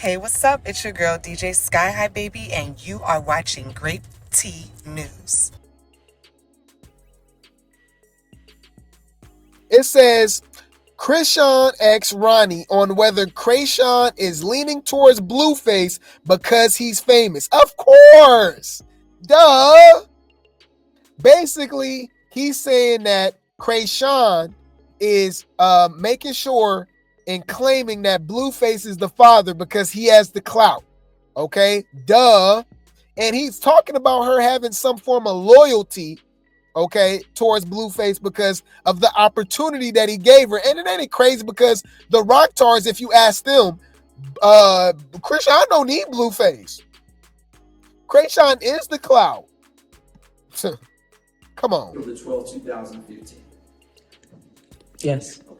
Hey, what's up? It's your girl DJ Sky High Baby, and you are watching Grape Tea News. It says Chrisean asks Ronnie on whether Chrisean is leaning towards Blueface because he's famous. Of course. Duh. Basically, he's saying that Chrisean is making sure and claiming that Blueface is the father because he has the clout. Okay? Duh. And he's talking about her having some form of loyalty, okay, towards Blueface because of the opportunity that he gave her. And it ain't crazy because the Rocktars, if you ask them, Chrisean don't need Blueface. Chrisean is the clout. Come on. The 12, 2015. Yes. Okay.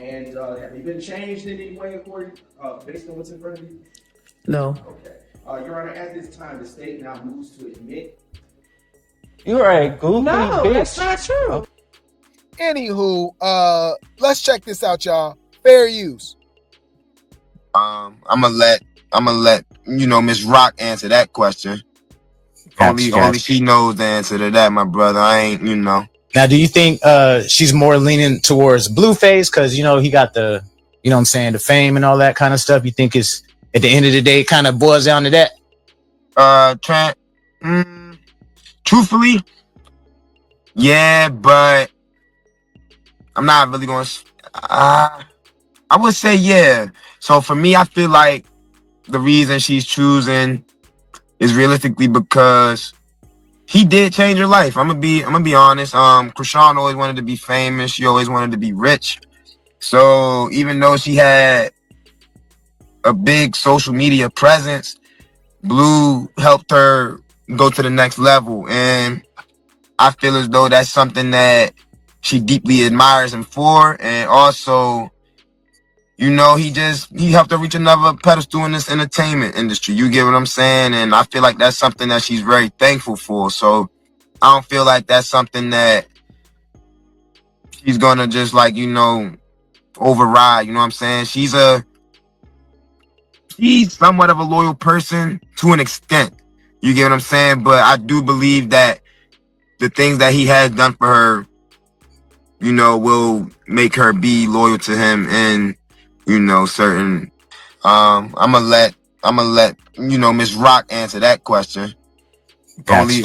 And have you been changed in any way according, based on what's in front of you? No. Okay. Your Honor, at this time, the state now moves to admit. You're a goofy No, bitch. that's not true. Anywho, let's check this out, y'all. Fair use. I'm gonna let Miss Rock answer that question. Only she knows the answer to that, my brother. I ain't, Now, do you think she's more leaning towards Blueface because he got the, the fame and all that kind of stuff? You think it's at the end of the day kind of boils down to that? Trent. Truthfully, yeah, but I'm not really going to. I would say yeah. So for me, I feel like the reason she's choosing is realistically because he did change her life. I'm gonna be honest. Chrisean always wanted to be famous. She always wanted to be rich. So even though she had a big social media presence, Blue helped her go to the next level. And I feel as though that's something that she deeply admires him for. And also, he helped her reach another pedestal in this entertainment industry. You get what I'm saying? And I feel like that's something that she's very thankful for. So I don't feel like that's something that she's gonna just override. You know what I'm saying? She's somewhat of a loyal person to an extent. You get what I'm saying? But I do believe that the things that he has done for her, will make her be loyal to him and certain. I'm gonna let Miss Rock answer that question. Only.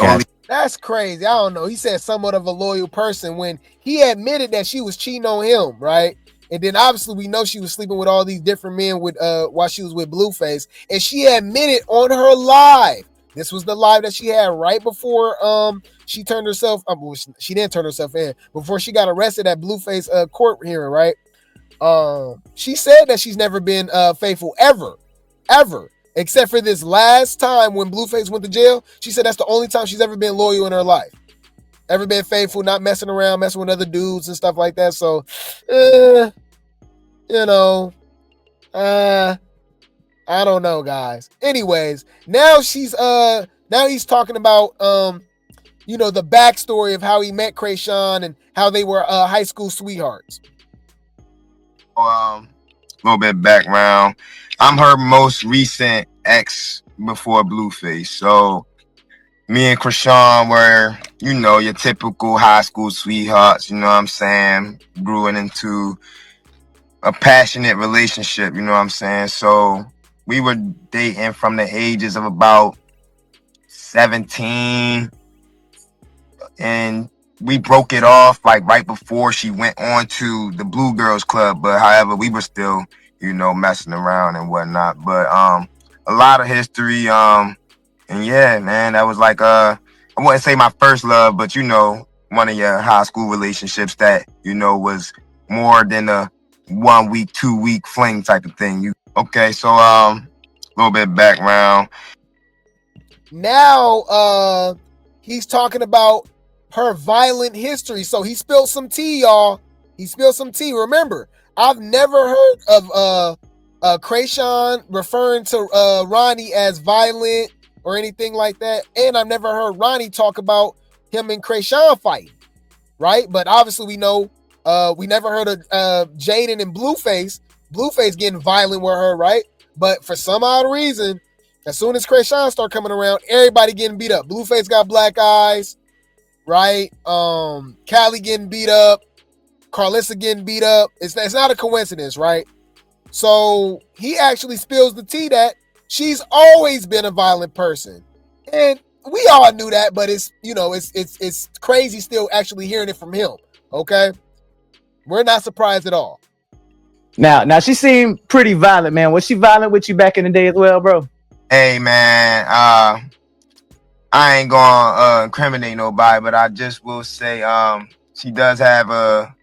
That's crazy. I don't know. He said somewhat of a loyal person when he admitted that she was cheating on him, right? And then obviously we know she was sleeping with all these different men while she was with Blueface. And she admitted on her live. This was the live that she had right before she turned herself. She didn't turn herself in before she got arrested at Blueface court hearing, right? She said that she's never been faithful ever, except for this last time when Blueface went to jail. She said that's the only time she's ever been loyal in her life, ever been faithful, not messing around, messing with other dudes and stuff like that. So, I don't know, guys. Anyways, now he's talking about the backstory of how he met Chrisean and how they were high school sweethearts. A little bit background. I'm her most recent ex before Blueface. So me and Chrisean were, your typical high school sweethearts. You know what I'm saying? Grew into a passionate relationship. You know what I'm saying? So we were dating from the ages of about 17, and we broke it off right before she went on to the Blue Girls Club. But however, we were still, messing around and whatnot. But a lot of history. And yeah, man, that was I wouldn't say my first love, but one of your high school relationships that was more than a 1 week, 2 week fling type of thing. Okay? So a little bit of background. Now he's talking about her violent history. So he spilled some tea, y'all. He spilled some tea. Remember, I've never heard of Chrisean referring to Ronnie as violent or anything like that. And I've never heard Ronnie talk about him and Chrisean fighting, right? But obviously we know we never heard of Jaden and Blueface getting violent with her, right? But for some odd reason, as soon as Chrisean start coming around, everybody getting beat up. Blueface got black eyes, right? Callie getting beat up, Carlissa getting beat up. It's not a coincidence, right? So he actually spills the tea that she's always been a violent person. And we all knew that, but it's crazy still actually hearing it from him. Okay? We're not surprised at all. Now she seemed pretty violent, man. Was she violent with you back in the day as well, bro? Hey, man, I ain't gonna incriminate nobody, but I just will say she does have a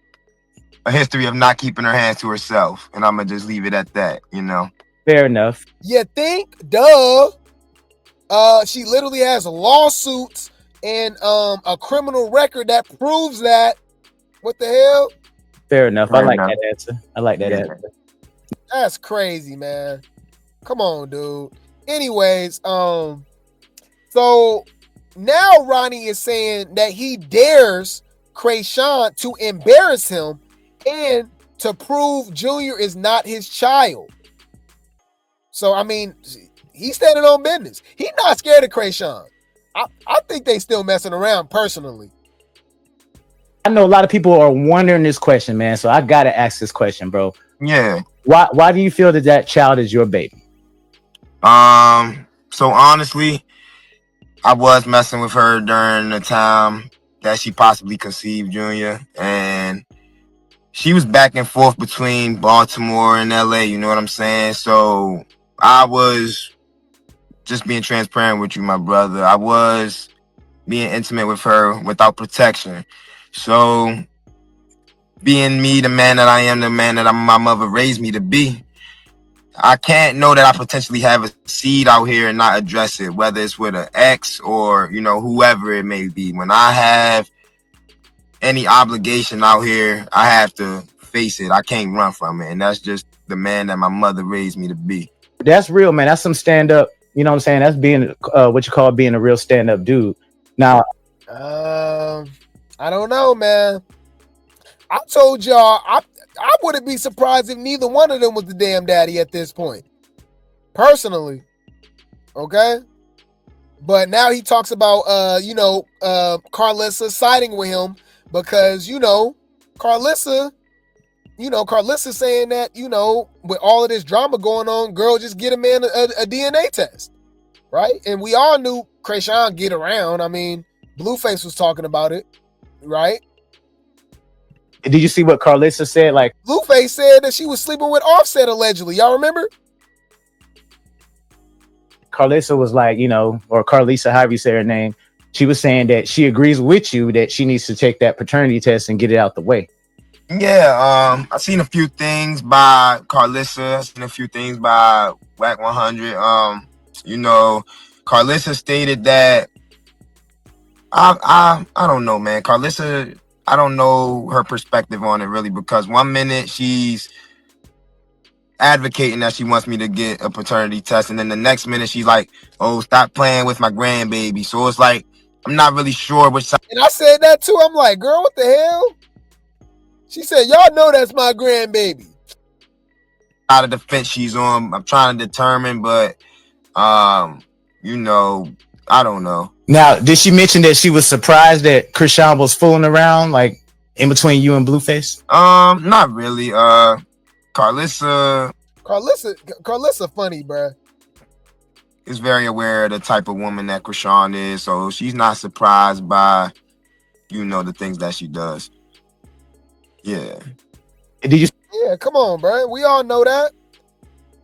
history of not keeping her hands to herself, and I'm gonna just leave it at that, Fair enough. You think? Duh. She literally has lawsuits and a criminal record that proves that. What the hell? Fair enough. I like that answer. Answer. That's crazy, man. Come on, dude. Anyways, so now Ronnie is saying that he dares Chrisean to embarrass him and to prove Junior is not his child. So, I mean, he's standing on business. He's not scared of Chrisean. I think they still messing around personally. I know a lot of people are wondering this question, man. So I gotta ask this question, bro. Yeah. Why do you feel that child is your baby? So honestly, I was messing with her during the time that she possibly conceived Junior, and she was back and forth between Baltimore and LA, you know what I'm saying? So I was just being transparent with you, my brother. I was being intimate with her without protection. So being me, the man that I am, the man that my mother raised me to be, I can't know that I potentially have a seed out here and not address it, whether it's with an ex or, whoever it may be. When I have any obligation out here, I have to face it. I can't run from it. And that's just the man that my mother raised me to be. That's real, man. That's some stand-up, you know what I'm saying? That's being what you call being a real stand-up dude. Now, I don't know, man. I told y'all, I wouldn't be surprised if neither one of them was the damn daddy at this point. Personally. Okay? But now he talks about, Carlissa siding with him because, Carlissa saying that, with all of this drama going on, girl, just get a man a DNA test. Right? And we all knew Chrisean get around. I mean, Blueface was talking about it. Right? did you see what Carlissa said? Like, Blueface said that she was sleeping with Offset allegedly. Y'all remember? Carlissa was like, or Carlissa, however you say her name, she was saying that she agrees with you that she needs to take that paternity test and get it out the way. Yeah, I've seen a few things by Carlissa. I've seen a few things by Whack 100. Carlissa stated that I don't know, man. Carlissa, I don't know her perspective on it really, because one minute she's advocating that she wants me to get a paternity test, and then the next minute she's like, "Oh, stop playing with my grandbaby." So it's like I'm not really sure which side. And I said that too. I'm like, girl, what the hell? She said, y'all know that's my grandbaby. Out of the fence she's on. I'm trying to determine, but I don't know. Now, did she mention that she was surprised that Chrisean was fooling around, like in between you and Blueface? Not really. Carlissa funny, bruh. Is very aware of the type of woman that Chrisean is, so she's not surprised by, the things that she does. Yeah. Did you? Yeah, come on, bruh. We all know that.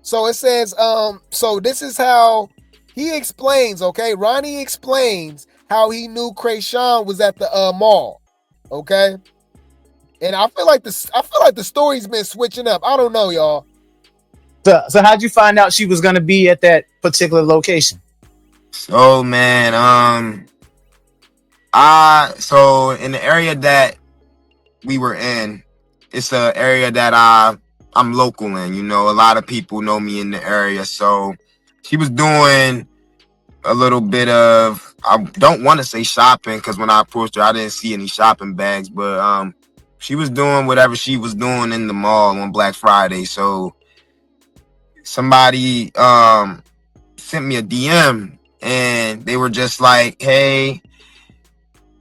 So it says, so this is how he explains, okay? Ronnie explains how he knew Chrisean was at the mall, okay? And I feel like the story's been switching up. I don't know, y'all. So how'd you find out she was gonna be at that particular location? So man, so in the area that we were in, it's an area that I'm local in. A lot of people know me in the area. So she was doing a little bit of, I don't want to say shopping, because when I approached her, I didn't see any shopping bags, but she was doing whatever she was doing in the mall on Black Friday. So somebody sent me a DM and they were just like, hey,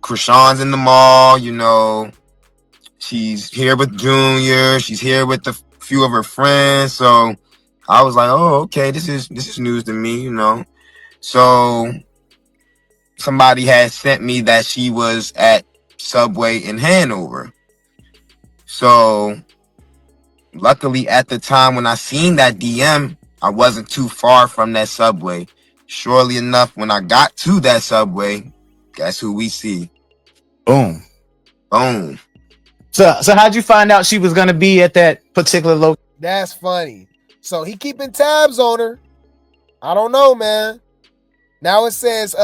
Chrisean's in the mall, you know, she's here with Junior, she's here with a few of her friends. So I was like, oh, okay, this is news to me, you know. So somebody had sent me that she was at Subway in Hanover. So luckily at the time when I seen that DM, I wasn't too far from that Subway. Surely enough, when I got to that Subway, guess who we see? Boom. Boom. So how'd you find out she was gonna be at that particular location? That's funny. So he keeping tabs on her. I don't know, man. Now it says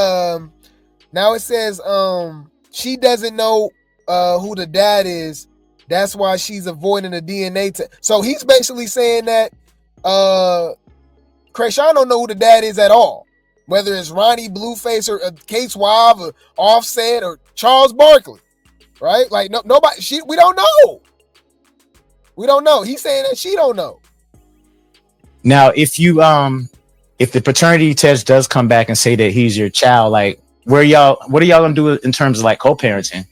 she doesn't know who the dad is. That's why she's avoiding the DNA test. So he's basically saying that Chrisean don't know who the dad is at all. Whether it's Ronnie, Blueface, or Kate Suave, or Offset, or Charles Barkley. Right? Like nobody. We don't know. We don't know. He's saying that she don't know. Now, if the paternity test does come back and say that he's your child, like, what are y'all gonna do in terms of like co-parenting?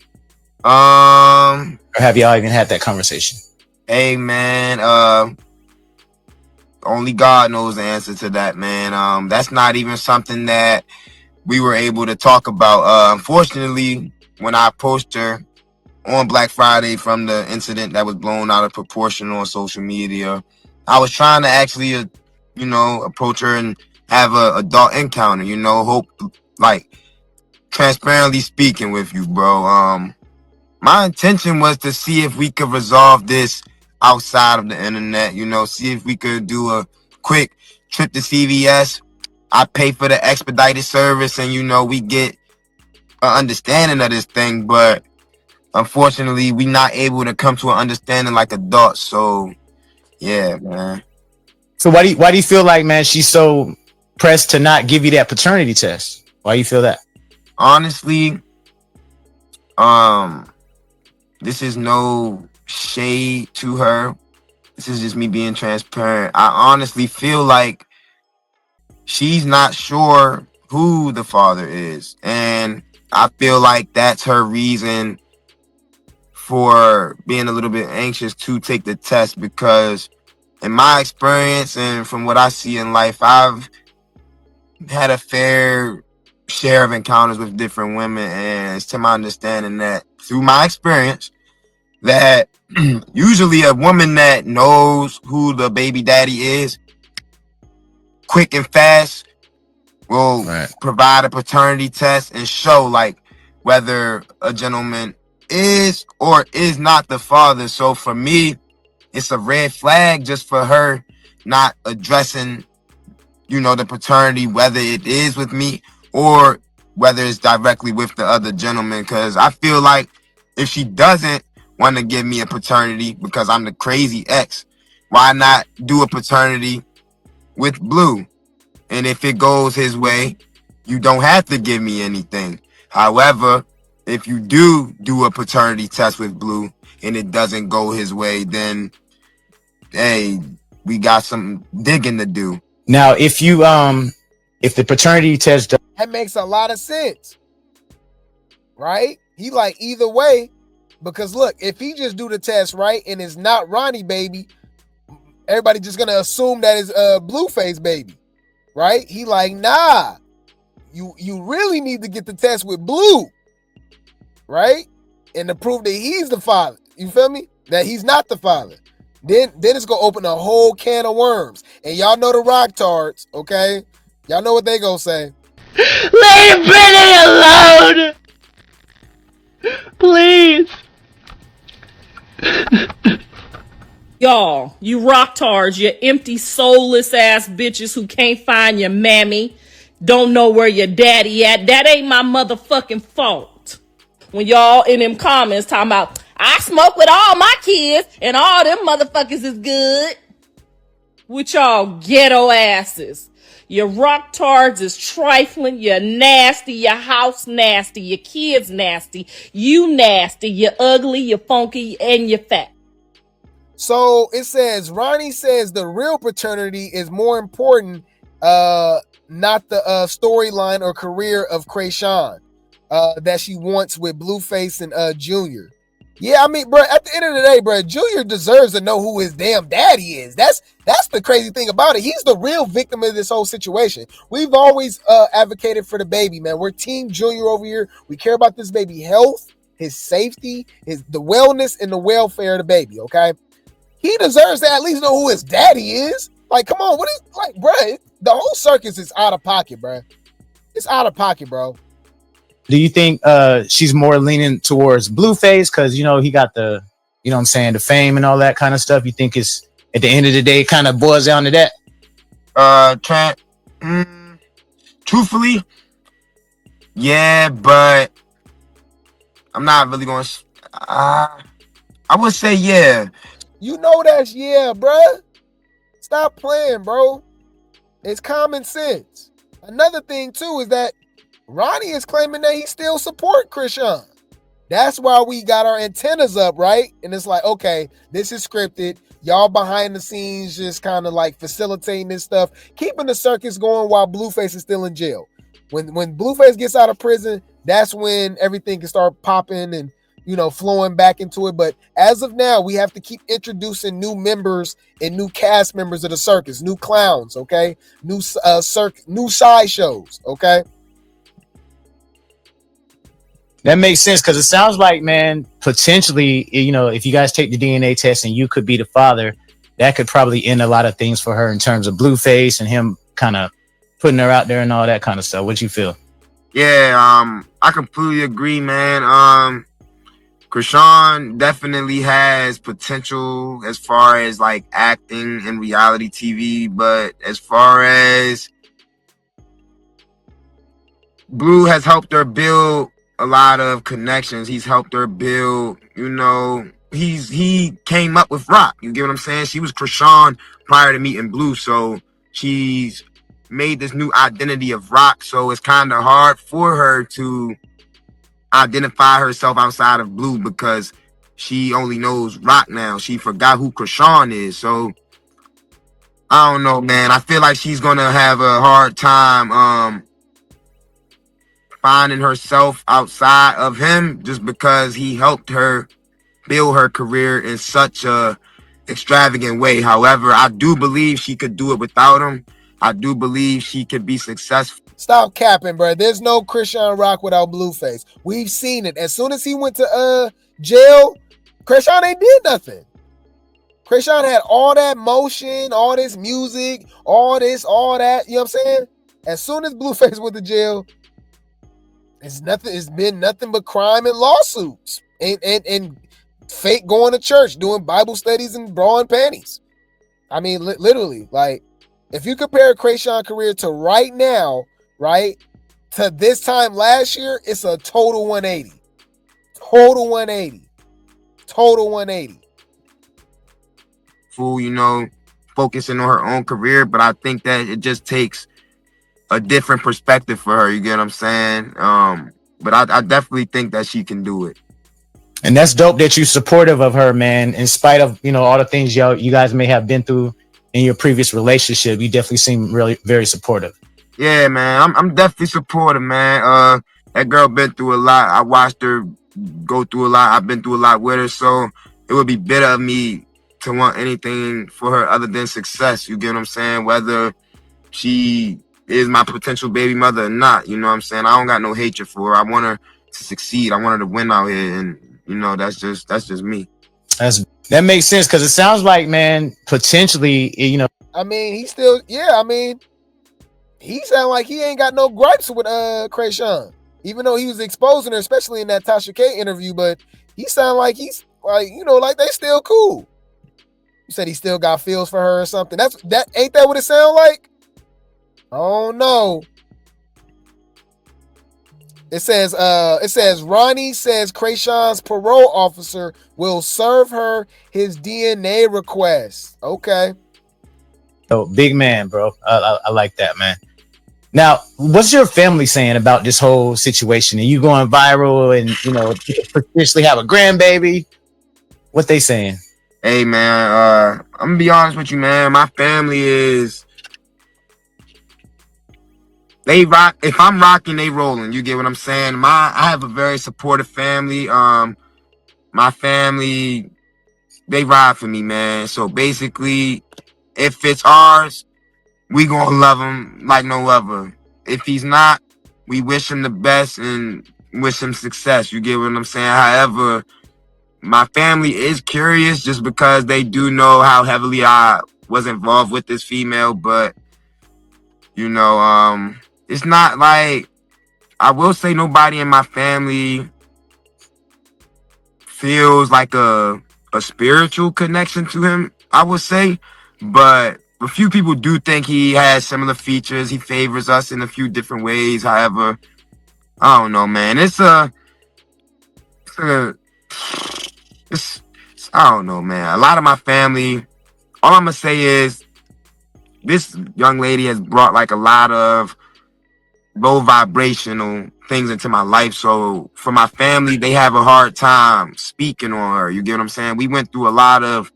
Or have y'all even had that conversation? Hey man, only God knows the answer to that, man. That's not even something that we were able to talk about. Unfortunately, when I approached her on Black Friday from the incident that was blown out of proportion on social media, I was trying to actually, approach her and have a adult encounter, hope, like, transparently speaking with you, bro. My intention was to see if we could resolve this outside of the internet, see if we could do a quick trip to CVS. I pay for the expedited service and, we get an understanding of this thing, but unfortunately, we not able to come to an understanding like adults. So, yeah, man. So why do you feel like, man, she's so pressed to not give you that paternity test? Why do you feel that? Honestly, this is no shade to her. This is just me being transparent. I honestly feel like she's not sure who the father is. And I feel like that's her reason for being a little bit anxious to take the test, because in my experience and from what I see in life, I've had a fair share of encounters with different women, and it's to my understanding that through my experience that usually a woman that knows who the baby daddy is, quick and fast, will provide a paternity test and show like whether a gentleman is or is not the father. So for me, it's a red flag just for her not addressing, the paternity, whether it is with me or whether it's directly with the other gentleman. Because I feel like if she doesn't want to give me a paternity because I'm the crazy ex, why not do a paternity with Blue? And if it goes his way, you don't have to give me anything. However, if you do a paternity test with Blue and it doesn't go his way, then hey, we got some digging to do. Now, if the paternity test that makes a lot of sense, right? He like either way, because look, if he just do the test right and it's not Ronnie baby, everybody just gonna assume that is Blueface baby, right? He like, nah, you really need to get the test with Blue, right? And to prove that he's the father. You feel me? That he's not the father. Then it's gonna open a whole can of worms. And y'all know the rock tards, okay? Y'all know what they gonna say. Leave Brittany alone! Please. Y'all, you rock tards, you empty, soulless ass bitches who can't find your mammy, don't know where your daddy at. That ain't my motherfucking fault. When y'all in them comments talking about, I smoke with all my kids and all them motherfuckers is good. With y'all ghetto asses. Your rock tards is trifling, you're nasty, your house nasty, your kids nasty, you nasty, you're ugly, you're funky, and you're fat. So it says Ronnie says the real paternity is more important, not the storyline or career of Chrisean that she wants with Blueface and Junior. Yeah, I mean, bro, at the end of the day, bro, Junior deserves to know who his damn daddy is. That's the crazy thing about it. He's the real victim of this whole situation. We've always advocated for the baby, man. We're Team Junior over here. We care about this baby health, his safety, the wellness, and the welfare of the baby, okay? He deserves to at least know who his daddy is. Like, come on, what is, like, bro, the whole circus is out of pocket, bro. It's out of pocket, bro. Do you think she's more leaning towards Blueface because, you know, he got the, you know what I'm saying, the fame and all that kind of stuff? You think it's, at the end of the day, it kind of boils down to that? Truthfully, yeah, but I'm not really going to... I would say yeah. You know that's yeah, bruh. Stop playing, bro. It's common sense. Another thing, too, is that Ronnie is claiming that he still support Chrisean. That's why we got our antennas up, right? And it's like, okay, this is scripted. Y'all behind the scenes just kind of like facilitating this stuff, keeping the circus going while Blueface is still in jail. When Blueface gets out of prison, that's when everything can start popping and, you know, flowing back into it. But as of now, we have to keep introducing new members and new cast members of the circus, new clowns, okay? New sideshows, okay? That makes sense because it sounds like, man, potentially, you know, if you guys take the DNA test and you could be the father, that could probably end a lot of things for her in terms of Blueface and him kind of putting her out there and all that kind of stuff. What you feel? Yeah, I completely agree, man. Chrisean definitely has potential as far as like acting in reality TV, but as far as Blue has helped her build a lot of connections. He's helped her build, you know, he came up with Rock. You get what I'm saying? She was Chrisean prior to meeting Blue, so she's made this new identity of Rock. So it's kind of hard for her to identify herself outside of Blue because she only knows Rock now. She forgot who Chrisean is. So I don't know, man. I feel like she's gonna have a hard time finding herself outside of him just because he helped her build her career in such a extravagant way. However, I do believe she could do it without him. I do believe she could be successful. Stop capping, bro. There's no Chrisean Rock without Blueface. We've seen it. As soon as he went to jail, Chrisean ain't did nothing. Chrisean had all that motion, all this music, all this, all that. You know what I'm saying? As soon as Blueface went to jail, it's been nothing but crime and lawsuits and fake going to church, doing Bible studies and bra and panties. I mean, literally, like, if you compare Chrisean's career to right now, right, to this time last year, it's a total 180. Total 180. Total 180. Fool, you know, focusing on her own career, but I think that it just takes a different perspective for her. You get what I'm saying? But I definitely think that she can do it. And that's dope that you're supportive of her, man. In spite of, you know, all the things you guys may have been through in your previous relationship, you definitely seem really very supportive. Yeah, man, I'm definitely supportive, man. That girl been through a lot. I watched her go through a lot. I've been through a lot with her, so it would be bitter of me to want anything for her other than success. You get what I'm saying? Whether she is my potential baby mother or not, you know what I'm saying? I don't got no hatred for her. I want her to succeed. I want her to win out here, and you know, that's just me. That makes sense because it sounds like, man, potentially, you know. I mean, he still, yeah. I mean, he sound like he ain't got no gripes with Chrisean, even though he was exposing her, especially in that Tasha K interview. But he sound like he's like, you know, like they still cool. You said he still got feels for her or something. Ain't that what it sound like? Oh no. It says Ronnie says Chrisean's parole officer will serve her his DNA request. Okay. Oh, big man, bro. I like that, man. Now, what's your family saying about this whole situation? Are you going viral and, you know, potentially have a grandbaby? What they saying? Hey man, I'm gonna be honest with you, man. My family is they rock. If I'm rocking, they rolling. You get what I'm saying? I have a very supportive family. My family, they ride for me, man. So basically, if it's ours, we gonna love him like no other. If he's not, we wish him the best and wish him success. You get what I'm saying? However, my family is curious just because they do know how heavily I was involved with this female, but you know, it's not like I will say nobody in my family feels like a spiritual connection to him, I would say, but a few people do think he has similar features. He favors us in a few different ways. However, I don't know, man. It's I don't know, man. A lot of my family, all I'm gonna say is this young lady has brought like a lot of low vibrational things into my life. So for my family, they have a hard time speaking on her. You get what I'm saying? We went through a lot of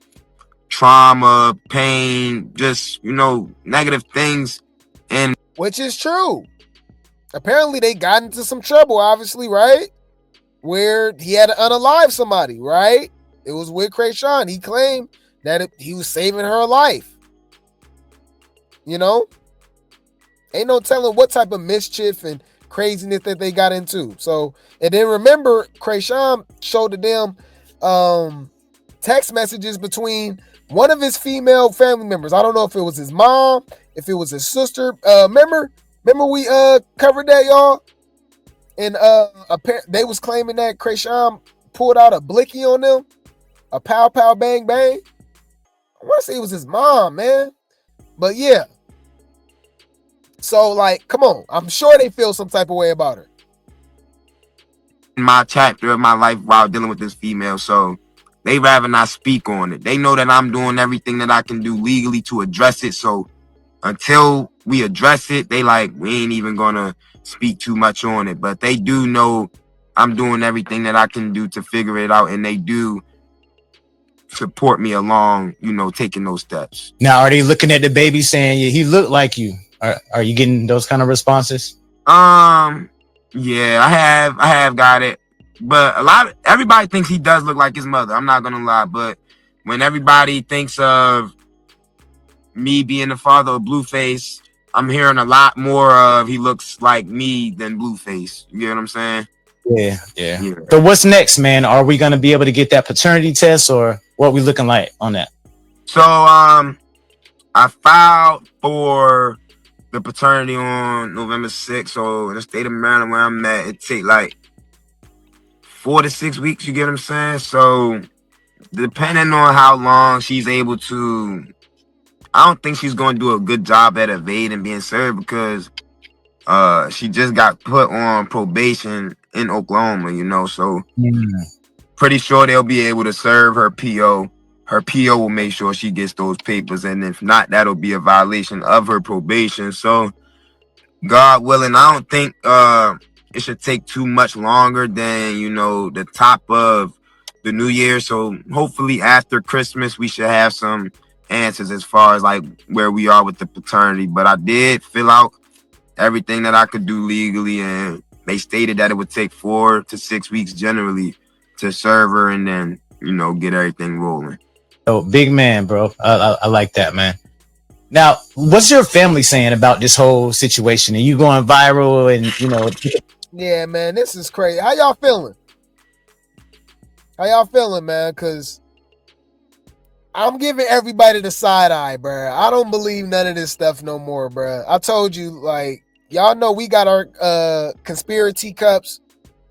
trauma, pain, just, negative things. And Which is true. Apparently they got into some trouble, obviously, right? Where he had to unalive somebody, right? It was with Chrisean. He claimed that he was saving her life. Ain't no telling what type of mischief and craziness that they got into. So, and then remember, Chrisean showed them text messages between one of his female family members. I don't know if it was his mom, if it was his sister. Remember we covered that, y'all? And they was claiming that Chrisean pulled out a blicky on them, a pow pow bang bang. I want to say it was his mom, man. But yeah. So, like, come on. I'm sure they feel some type of way about her. My chapter of my life while dealing with this female, so they rather not speak on it. They know that I'm doing everything that I can do legally to address it. So until we address it, they like, we ain't even gonna speak too much on it. But they do know I'm doing everything that I can do to figure it out, and they do support me along, taking those steps. Now, are they looking at the baby saying, yeah, he looked like you? Are you getting those kind of responses? Yeah, I have got it. But everybody thinks he does look like his mother. I'm not gonna lie, but when everybody thinks of me being the father of Blueface, I'm hearing a lot more of he looks like me than Blueface. You get what I'm saying? Yeah. So what's next, man? Are we gonna be able to get that paternity test, or what are we looking like on that? So I filed for the paternity on November 6th. So in the state of Maryland where I'm at, it take like 4 to 6 weeks, you get what I'm saying? So depending on how long she's able to, I don't think she's going to do a good job at evading being served, because she just got put on probation in Oklahoma, so pretty sure they'll be able to serve her PO. Her PO will make sure she gets those papers, and if not, that'll be a violation of her probation. So God willing, I don't think it should take too much longer than, the top of the new year. So hopefully after Christmas, we should have some answers as far as like where we are with the paternity. But I did fill out everything that I could do legally, and they stated that it would take 4 to 6 weeks generally to serve her and then, get everything rolling. Oh, big man, bro. I like that, man. Now, what's your family saying about this whole situation? Are you going viral and, Yeah, man, this is crazy. How y'all feeling? Man? Because I'm giving everybody the side eye, bro. I don't believe none of this stuff no more, bro. I told you, like, y'all know we got our conspiracy cups,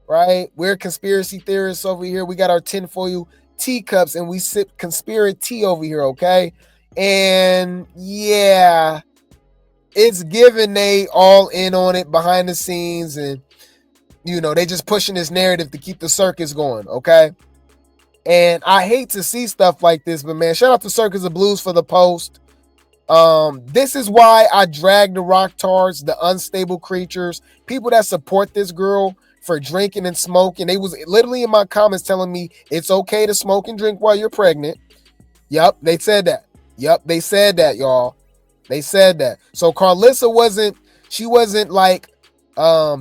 right? We're conspiracy theorists over here. We got our tinfoil teacups, and we sip conspiracy over here, okay? And yeah, it's given they all in on it behind the scenes, and they just pushing this narrative to keep the circus going, okay? And I hate to see stuff like this, but man, shout out to Circus of Blues for the post. This is why I drag the Rocktards, the unstable creatures, people that support this girl for drinking and smoking. They was literally in my comments telling me it's okay to smoke and drink while you're pregnant. Yep, they said that. Yep, they said that, y'all. They said that. So Carlissa wasn't like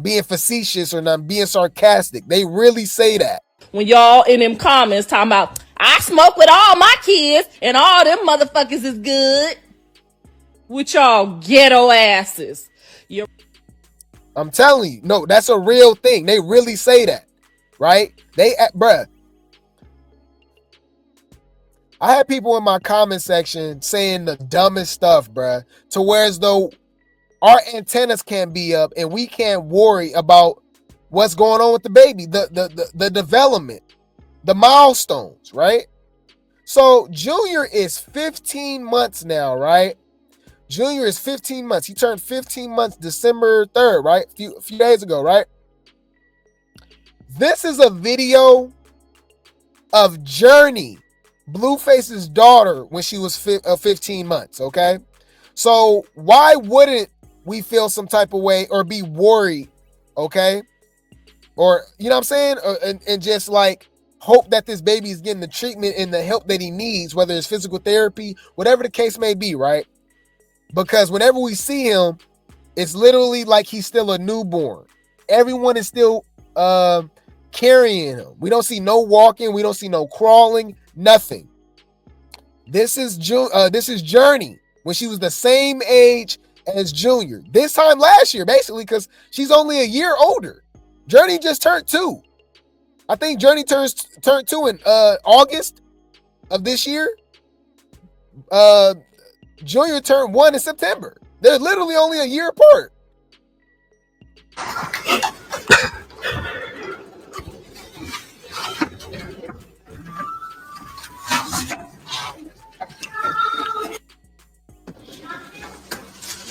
being facetious or not being sarcastic. They really say that. When y'all in them comments talking about, I smoke with all my kids and all them motherfuckers is good. With y'all ghetto asses. I'm telling you, no, that's a real thing. They really say that, right? Bruh. I had people in my comment section saying the dumbest stuff, bruh, to where as though our antennas can't be up and we can't worry about what's going on with the baby, the development, the milestones, right? So Junior is 15 months now, right? Junior is 15 months. He turned 15 months December 3rd, right? A few days ago, right? This is a video of Journey, Blueface's daughter, when she was 15 months, okay? So why wouldn't we feel some type of way or be worried, okay? Or, you know what I'm saying? And just like hope that this baby is getting the treatment and the help that he needs, whether it's physical therapy, whatever the case may be, right? Because whenever we see him, it's literally like he's still a newborn. Everyone is still carrying him. We don't see no walking. We don't see no crawling. Nothing. This is Journey when she was the same age as Junior. This time last year, basically, because she's only a year older. Journey just turned 2. I think Journey turned 2 in August of this year. Junior turned 1 in September. They're literally only a year apart.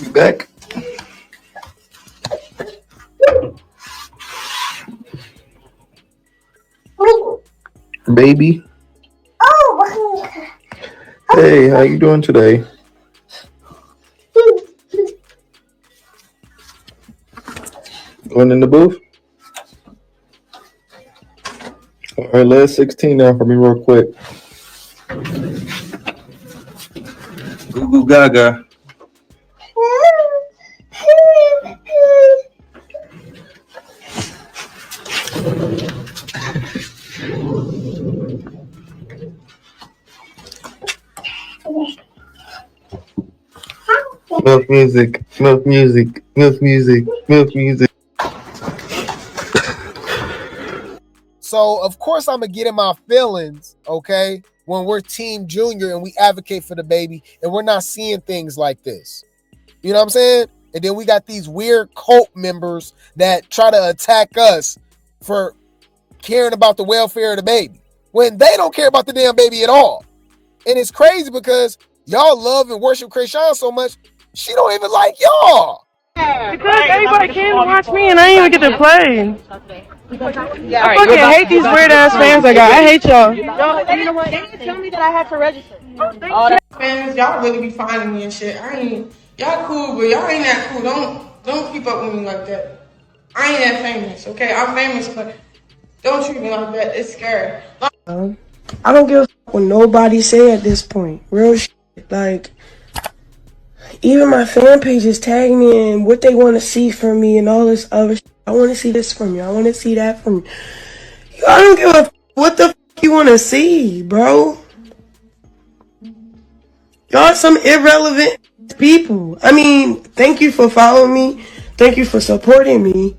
You back? Baby. Hey, how you doing today? Going in the booth? All right, last 16 now for me real quick. Goo goo gaga. Milk music, milk music, milk music, milk music. So, of course, I'm going to get in my feelings, okay, when we're Team Junior and we advocate for the baby and we're not seeing things like this. You know what I'm saying? And then we got these weird cult members that try to attack us for caring about the welfare of the baby when they don't care about the damn baby at all. And it's crazy because y'all love and worship Chrisean so much, she don't even like y'all. Because everybody came to watch me and I didn't even get to play. I fucking hate these weird ass fans I got. I hate y'all. You know what? They didn't tell me that I had to register. All that fans, y'all really be finding me and shit. Y'all cool, but y'all ain't that cool. Don't keep up with me like that. I ain't that famous, okay? I'm famous, but don't treat me like that. It's scary. I don't give a fuck what nobody say at this point. Real shit. Like, even my fan pages tag me in what they want to see from me and all this other shit. I want to see this from you. I want to see that from you. I don't give a fuck what the fuck you want to see, bro. Y'all some irrelevant people. I mean, thank you for following me. Thank you for supporting me.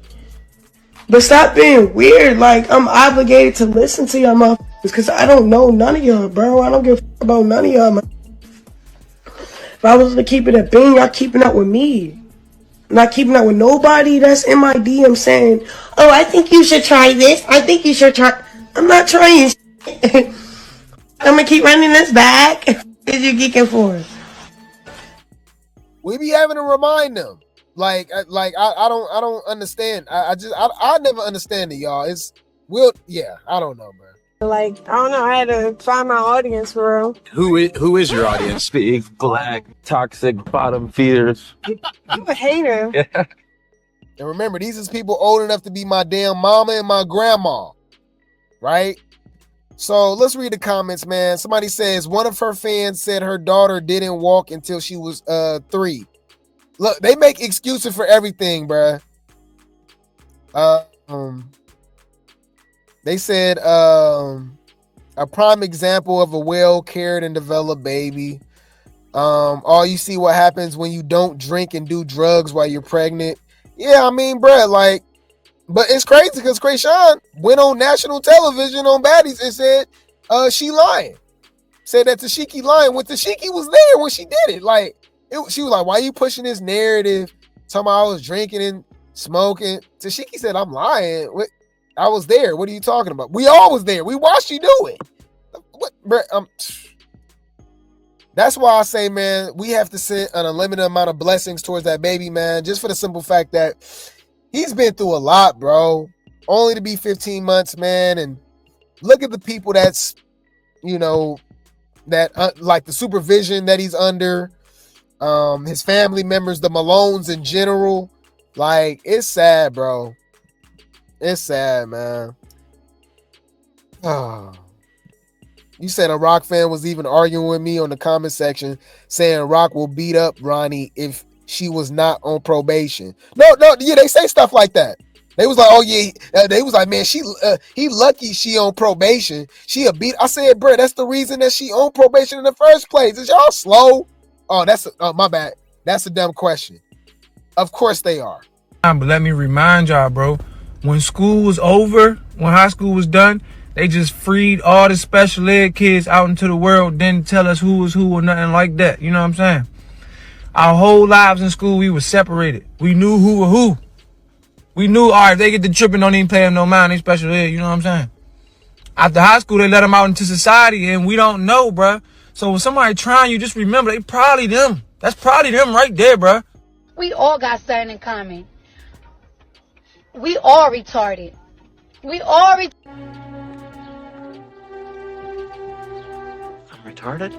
But stop being weird. Like, I'm obligated to listen to y'all motherfuckers because I don't know none of y'all, bro. I don't give a fuck about none of y'all. If I was to keep it a bean, y'all keeping up with me. Not keeping up with nobody that's in my DM saying, oh, I think you should try this. I think you should try. I'm not trying shit. I'm going to keep running this back. What is you geeking for? We be having to remind them. I don't understand. I never understand it, y'all. I don't know, bro. Like, I don't know. I had to find my audience for real. Who is your audience? Big, black, toxic, bottom feeders. You a hater. Yeah. And remember, these is people old enough to be my damn mama and my grandma, right? So let's read the comments, man. Somebody says one of her fans said her daughter didn't walk until she was 3. Look, they make excuses for everything, bruh. They said a prime example of a well-cared and developed baby. All you see what happens when you don't drink and do drugs while you're pregnant. Yeah, I mean, bruh, like, but it's crazy because Chrisean went on national television on Baddies and said she lying. Said that Tesehki lying when Tesehki was there when she did it. Like, she was like, why you pushing this narrative? Talking about I was drinking and smoking. Tesehki said, I'm lying. What? I was there. What are you talking about? We all was there. We watched you do it. What, bro? That's why I say, man, we have to send an unlimited amount of blessings towards that baby, man, just for the simple fact that he's been through a lot, bro. Only to be 15 months, man. And look at the people that's, you know, that like the supervision that he's under, his family members, the Malones in general. Like, it's sad, bro. It's sad, man. Oh. You said a Rock fan was even arguing with me on the comment section saying Rock will beat up Ronnie if she was not on probation. No, yeah, they say stuff like that. They was like, oh yeah, they was like, man, he lucky she on probation. She a beat. I said, bro, that's the reason that she on probation in the first place. Is y'all slow? Oh, my bad. That's a dumb question. Of course they are. But let me remind y'all, bro, when school was over, when high school was done, they just freed all the special ed kids out into the world, didn't tell us who was who or nothing like that. You know what I'm saying? Our whole lives in school, we were separated. We knew who were who. We knew, all right, if they get the tripping, don't even pay them no mind, they special ed, you know what I'm saying? After high school, they let them out into society, and we don't know, bruh. So when somebody trying you, just remember, they probably them. That's probably them right there, bruh. We all got something in common. We all retarded. We all I'm retarded?